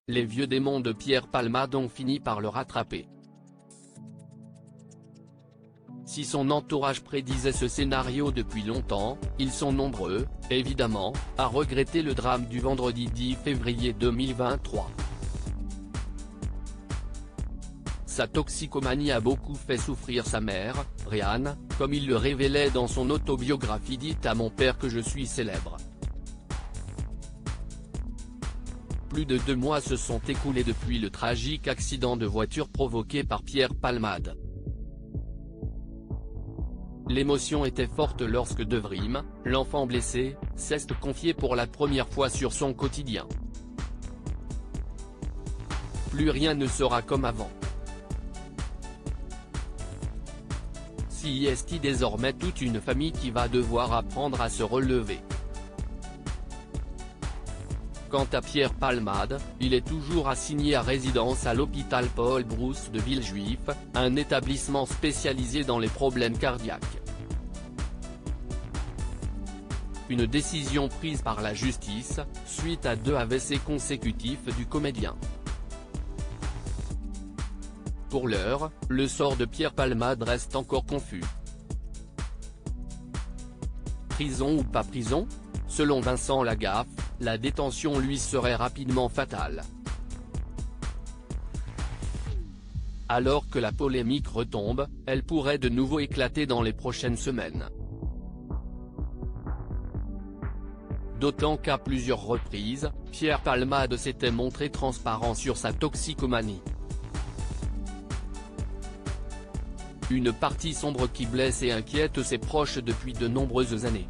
les vieux démons de Pierre Palmade ont fini par le rattraper. Si son entourage prédisait ce scénario depuis longtemps, ils sont nombreux, évidemment, à regretter le drame du vendredi 10 février 2023. Sa toxicomanie a beaucoup fait souffrir sa mère, Rihanna, comme il le révélait dans son autobiographie Dites à mon père que je suis célèbre. Plus de 2 mois se sont écoulés depuis le tragique accident de voiture provoqué par Pierre Palmade. L'émotion était forte lorsque Devrim, l'enfant blessé, s'est confié pour la première fois sur son quotidien. Plus rien ne sera comme avant. C'est désormais toute une famille qui va devoir apprendre à se relever. Quant à Pierre Palmade, il est toujours assigné à résidence à l'hôpital Paul Brousse de Villejuif, un établissement spécialisé dans les problèmes cardiaques. Une décision prise par la justice, suite à 2 AVC consécutifs du comédien. Pour l'heure, le sort de Pierre Palmade reste encore confus. Prison ou pas prison ? Selon Vincent Lagaffe, la détention lui serait rapidement fatale. Alors que la polémique retombe, elle pourrait de nouveau éclater dans les prochaines semaines. D'autant qu'à plusieurs reprises, Pierre Palmade s'était montré transparent sur sa toxicomanie. Une partie sombre qui blesse et inquiète ses proches depuis de nombreuses années.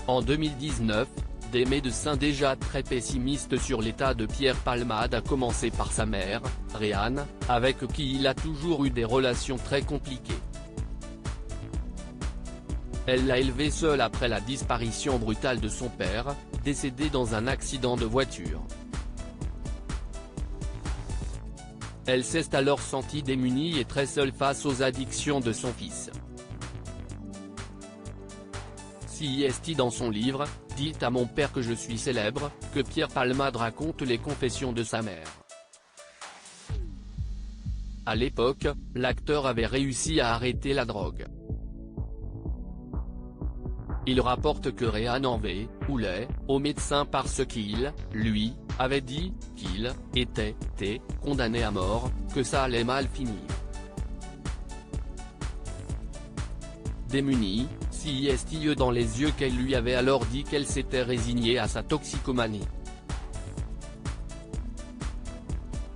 En 2019, des médecins déjà très pessimistes sur l'état de Pierre Palmade à commencer par sa mère, Rihanna, avec qui il a toujours eu des relations très compliquées. Elle l'a élevé seule après la disparition brutale de son père, décédé dans un accident de voiture. Elle s'est alors sentie démunie et très seule face aux addictions de son fils. C'est dans son livre, Dites à mon père que je suis célèbre, que Pierre Palmade raconte les confessions de sa mère. À l'époque, l'acteur avait réussi à arrêter la drogue. Il rapporte que Rihanna en voulait au médecin parce qu'il, lui, avait dit qu'il était condamné à mort, que ça allait mal finir. Démunie, c'est dans les yeux qu'elle lui avait alors dit qu'elle s'était résignée à sa toxicomanie.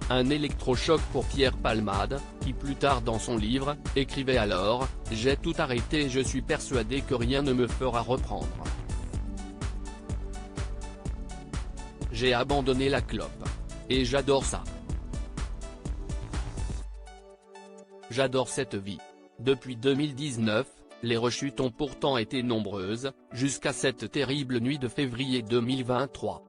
Un électrochoc pour Pierre Palmade, qui plus tard dans son livre, écrivait alors « J'ai tout arrêté et je suis persuadé que rien ne me fera reprendre. J'ai abandonné la clope. Et j'adore ça. J'adore cette vie. » Depuis 2019, les rechutes ont pourtant été nombreuses, jusqu'à cette terrible nuit de février 2023.